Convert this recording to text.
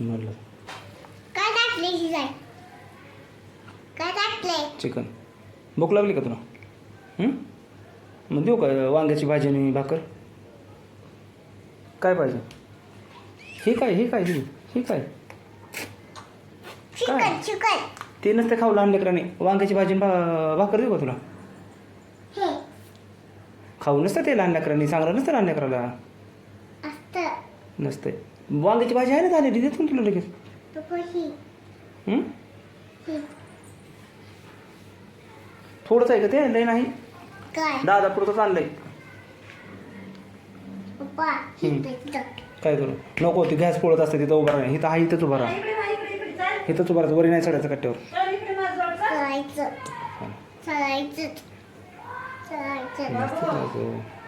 म्हणलं काय टाकले शिजाय? काय टाकले? चिकन. भूक लागली का तुला? मग देऊ का वांग्याची भाजी आणि भाकर? काय पाहिजे? हे काय हे काय हे काय चिकन चिकन. ते नसते खाऊ लहान लेकरांनी. वांग्याची भाजी आणि भाकर देऊ का तुला? हे खाऊ नसतं ते लहान लेकरांनी. चांगलं नसतं लहान लेकराला. असतं. नसते. वांग्याची भाजी आहे ना झालेली, देतो ना तुला लगेच. पप्पा ही हं? ही थोडंच आहे का ते? लय नाही. काय? दादा पुरतच आणलंय. पप्पा ही पेटलं. काय करू नको, ती गॅस पोळत असते तिथं उभा राहा. इथं आहे इथंच उभा राहा. इथंच उभा राहायचं, वरी नाही चढायचं कट्ट्यावर. चढायचं चढायचं चढायचं. मस्त.